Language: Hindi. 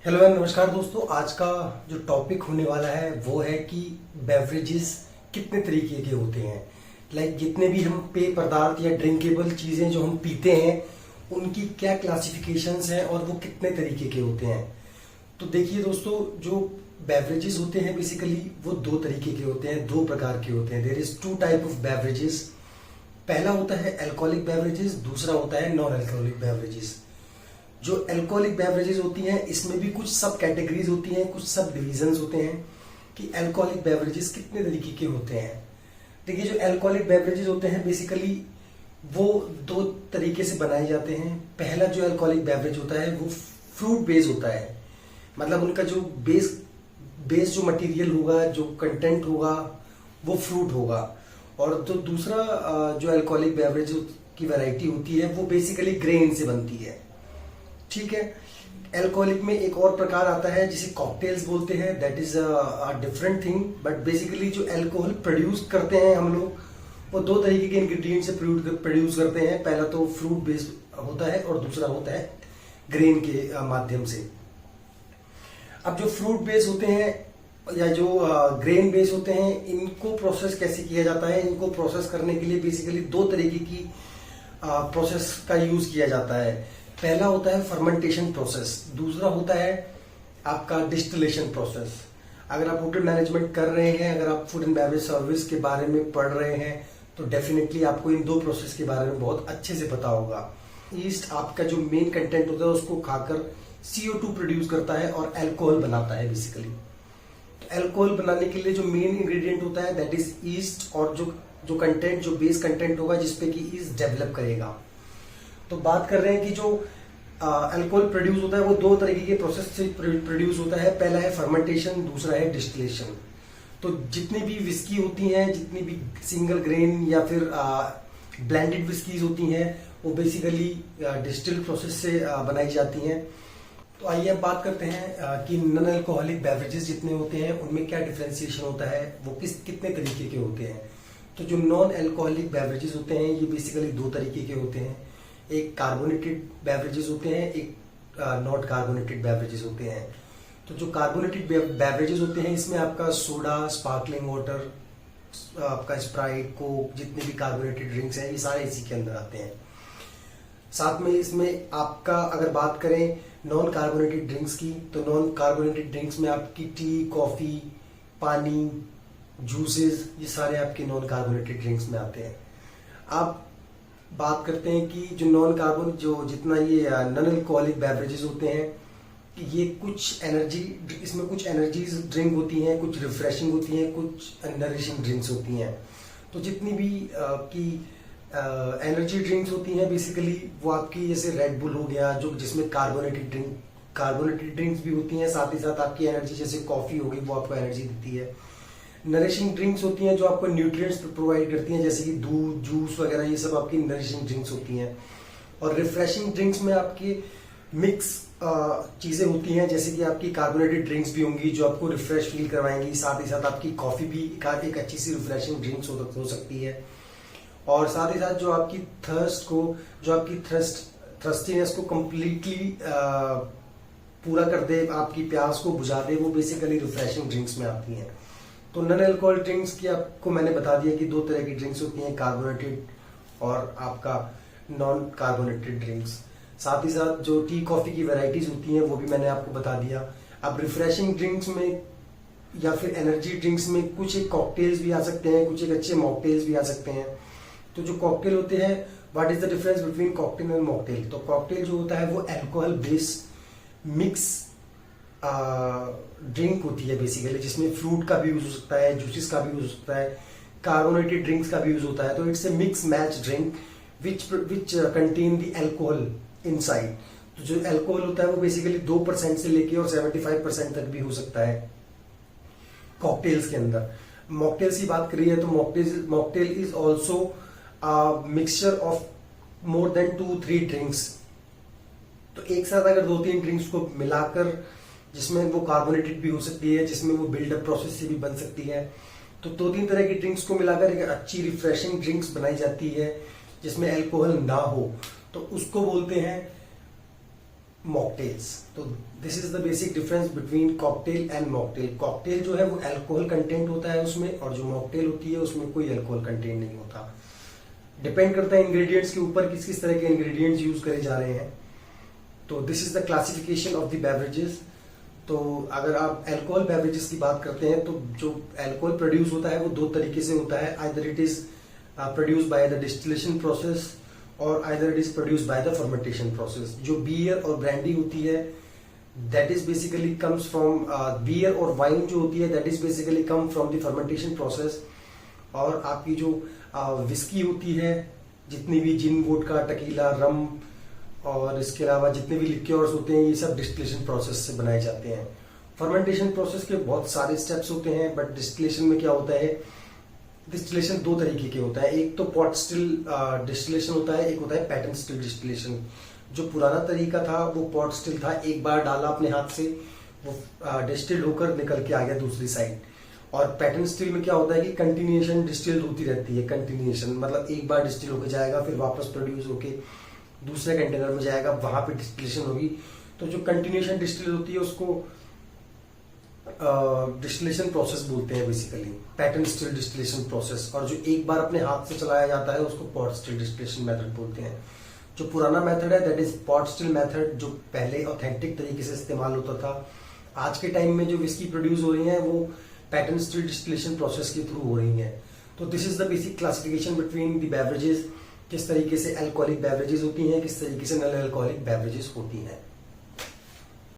हेलो एंड नमस्कार दोस्तों। आज का जो टॉपिक होने वाला है वो है कि बेवरेजेस कितने तरीके के होते हैं। जितने भी हम पेय पदार्थ या ड्रिंकेबल चीजें जो हम पीते हैं उनकी क्या क्लासिफिकेशंस हैं और वो कितने तरीके के होते हैं। तो देखिए दोस्तों, जो बेवरेजेस होते हैं बेसिकली वो दो तरीके के होते हैं, दो प्रकार के होते हैं। There is two type of beverages. पहला होता है अल्कोहलिक बेवरेजेस, दूसरा होता है नॉन अल्कोहलिक बेवरेजेस। जो अल्कोहलिक बेवरेजेस होती हैं इसमें भी कुछ सब कैटेगरीज होती हैं, कुछ सब डिविजन्स होते हैं कि अल्कोहलिक बेवरेजेस कितने तरीके के होते हैं। देखिए, जो अल्कोहलिक बेवरेजेस होते हैं बेसिकली वो दो तरीके से बनाए जाते हैं। पहला जो अल्कोहलिक बेवरेज होता है वो फ्रूट बेस होता है, मतलब उनका जो बेस जो मटेरियल होगा, जो कंटेंट होगा वो फ्रूट होगा। और जो दूसरा जो अल्कोहलिक बेवरेज की वैरायटी होती है वो बेसिकली ग्रेन से बनती है। ठीक है। अल्कोहलिक में एक और प्रकार आता है जिसे कॉकटेल्स बोलते हैं, that is a different thing. But basically जो अल्कोहल प्रोड्यूस करते हैं हम लोग वो दो तरीके के इंग्रेडिएंट से प्रोड्यूस करते हैं। पहला तो फ्रूट बेस्ड होता है और दूसरा होता है ग्रेन के माध्यम से। अब जो फ्रूट बेस होते हैं या जो ग्रेन बेस होते हैं, इनको प्रोसेस कैसे किया जाता है। इनको प्रोसेस करने के लिए बेसिकली दो तरीके की प्रोसेस का यूज किया जाता है। पहला होता है फर्मेंटेशन प्रोसेस, दूसरा होता है आपका डिस्टिलेशन प्रोसेस। अगर आप होटल मैनेजमेंट कर रहे हैं, अगर आप फूड एंड बेवरेज सर्विस के बारे में पढ़ रहे हैं तो डेफिनेटली आपको इन दो प्रोसेस के बारे में बहुत अच्छे से पता होगा। ईस्ट आपका जो मेन कंटेंट होता है उसको खाकर CO2 प्रोड्यूस करता है और अल्कोहल बनाता है बेसिकली। तो अल्कोहल बनाने के लिए जो मेन इंग्रेडिएंट होता है दैट इज ईस्ट, और जो कंटेंट, जो बेस कंटेंट होगा जिसपे कि ईस्ट डेवलप करेगा। तो बात कर रहे हैं कि जो अल्कोहल प्रोड्यूस होता है वो दो तरीके के प्रोसेस से प्रोड्यूस होता है। पहला है फर्मेंटेशन, दूसरा है डिस्टिलेशन। तो जितनी भी विस्की होती हैं, जितनी भी सिंगल ग्रेन या फिर ब्लेंडेड विस्कीज होती हैं वो बेसिकली डिस्टिल प्रोसेस से बनाई जाती हैं। तो आइए अब बात करते हैं कि नॉन अल्कोहलिक बेवरेजेस जितने होते हैं उनमें क्या डिफरेंशिएशन होता है, वो कितने तरीके के होते हैं। तो जो नॉन अल्कोहलिक बेवरेजेस होते हैं ये बेसिकली दो तरीके के होते हैं। एक कार्बोनेटेड बेवरेजेस होते हैं, एक नॉट कार्बोनेटेड बेवरेजेस होते हैं। तो जो कार्बोनेटेड बेवरेजेस होते हैं इसमें आपका सोडा, स्पार्कलिंग वाटर, आपका स्प्राइट, कोक, जितने भी कार्बोनेटेड ड्रिंक्स हैं ये सारे इसी के अंदर आते हैं। साथ में इसमें आपका अगर बात करें नॉन कार्बोनेटेड ड्रिंक्स की, तो नॉन कार्बोनेटेड ड्रिंक्स में आपकी टी, कॉफी, पानी, जूसेस, ये सारे आपके नॉन कार्बोनेटेड ड्रिंक्स में आते हैं। आप बात करते हैं कि जो नॉन कार्बन, जो जितना ये नॉन अल्कोहलिक बेवरेजेस होते हैं ये कुछ एनर्जी, इसमें कुछ एनर्जीज ड्रिंक होती हैं, कुछ रिफ्रेशिंग होती हैं, कुछ नरिशिंग ड्रिंक्स होती हैं। तो जितनी भी आपकी एनर्जी ड्रिंक्स होती हैं बेसिकली वो आपकी, जैसे रेड बुल हो गया जो जिसमें कार्बोनेटेड ड्रिंक्स भी होती हैं, साथ ही साथ आपकी एनर्जी, जैसे कॉफी हो गई वो आपको एनर्जी देती है। नरिशिंग ड्रिंक्स होती हैं जो आपको न्यूट्रिएंट्स प्रोवाइड करती हैं, जैसे कि दूध, जूस वगैरह, ये सब आपकी नरिशिंग ड्रिंक्स होती हैं। और रिफ्रेशिंग ड्रिंक्स में आपकी मिक्स चीजें होती हैं, जैसे कि आपकी कार्बोनेटेड ड्रिंक्स भी होंगी जो आपको रिफ्रेश फील करवाएंगी, साथ ही साथ आपकी कॉफी भी एक अच्छी सी रिफ्रेशिंग ड्रिंक्स हो सकती है। और साथ ही साथ जो आपकी थ्रस्टीनेस को कंप्लीटली पूरा कर दे, आपकी प्यास को बुझा दे, वो बेसिकली रिफ्रेशिंग ड्रिंक्स में आती हैं। तो नॉन अल्कोहल ड्रिंक्स की आपको मैंने बता दिया कि दो तरह की ड्रिंक्स होती हैं, कार्बोनेटेड और आपका नॉन कार्बोनेटेड ड्रिंक्स। साथ ही साथ जो टी, कॉफी की वैरायटीज होती हैं वो भी मैंने आपको बता दिया। अब रिफ्रेशिंग ड्रिंक्स में या फिर एनर्जी ड्रिंक्स में कुछ एक कॉकटेल्स भी आ सकते हैं, कुछ एक अच्छे मॉकटेल्स भी आ सकते हैं। तो जो कॉकटेल होते हैं, what is the difference between cocktail and mocktail. तो कॉकटेल जो होता है वो अल्कोहल बेस्ड मिक्स ड्रिंक होती है बेसिकली, जिसमें फ्रूट का भी यूज हो सकता है, जूसेस का भी यूज हो सकता है, कार्बोनेटेड ड्रिंक्स का भी यूज होता है। तो it's a mix match drink which contain the alcohol inside. तो जो अल्कोहल होता है वो बेसिकली 2% से लेके और 75% तक भी हो सकता है कॉकटेल्स के अंदर। मॉकटेल्स की बात करिए तो mocktail is also mixture of more than 2-3 drinks. तो एक साथ अगर 2-3 ड्रिंक्स को मिलाकर, जिसमें वो कार्बोनेटेड भी हो सकती है, जिसमें वो बिल्डअप प्रोसेस से भी बन सकती है, तो 2-3 तरह की ड्रिंक्स को मिलाकर एक अच्छी रिफ्रेशिंग ड्रिंक्स बनाई जाती है जिसमें अल्कोहल ना हो, तो उसको बोलते हैं मॉकटेल्स। तो this is the basic difference between cocktail and mocktail. Cocktail जो है वो अल्कोहल कंटेंट होता है उसमें, और जो मॉकटेल होती है उसमें कोई अल्कोहल कंटेंट नहीं होता। डिपेंड करता है इंग्रेडिएंट्स के ऊपर, किस किस तरह के इंग्रेडिएंट्स यूज करे जा रहे हैं। तो this is the classification of the beverages. तो अगर आप अल्कोहल बेवरेजेस की बात करते हैं तो जो अल्कोहल प्रोड्यूस होता है वो दो तरीके से होता है, either it is produce by the distillation process और either it is produce by the fermentation process. जो बियर और ब्रांडी होती है that is basically comes from beer और वाइन जो होती है that is basically come from the fermentation process. और आपकी जो विस्की होती है, जितनी भी जिन, वोडका, टकीला, रम और इसके अलावा जितने भी लिक्योर्स होते हैं ये सब डिस्टिलेशन प्रोसेस से बनाए जाते हैं। फर्मेंटेशन प्रोसेस के बहुत सारे स्टेप्स होते हैं, बट डिस्टिलेशन में क्या होता है, डिस्टिलेशन दो तरीके के होता है। एक तो पॉट स्टिल डिस्टिलेशन होता है, एक होता है पैटर्न स्टिल डिस्टिलेशन। जो पुराना तरीका था वो पॉट स्टिल था, एक बार डाला अपने हाथ से वो डिस्टिल्ड होकर निकल के आ गया दूसरी साइड। और पैटर्न स्टिल में क्या होता है कि कंटिन्यूएशन डिस्टिल्ड होती रहती है। कंटिन्यूएशन मतलब एक बार डिस्टिल होकर जाएगा, फिर वापस प्रोड्यूस होके दूसरे कंटेनर में जाएगा, वहां पे डिस्टिलेशन होगी। तो जो कंटिन्यूएशन डिस्टिल होती है उसको डिस्टिलेशन प्रोसेस बोलते हैं basically, pattern still distillation process. और जो एक बार अपने हाथ से चलाया जाता है उसको पॉट स्टिल डिस्टिलेशन मेथड बोलते हैं। जो पुराना मेथड है that is pot still method, जो पहले ऑथेंटिक तरीके से इस्तेमाल होता था। आज के टाइम में जो विस्की प्रोड्यूस हो रही है वो पैटर्न स्टिल डिस्टिलेशन प्रोसेस के थ्रू हो रही है। तो this is the basic classification between the beverages, किस तरीके से अल्कोहलिक बेवरेजेस होती हैं, किस तरीके से नॉन अल्कोहलिक बेवरेजेस होती हैं।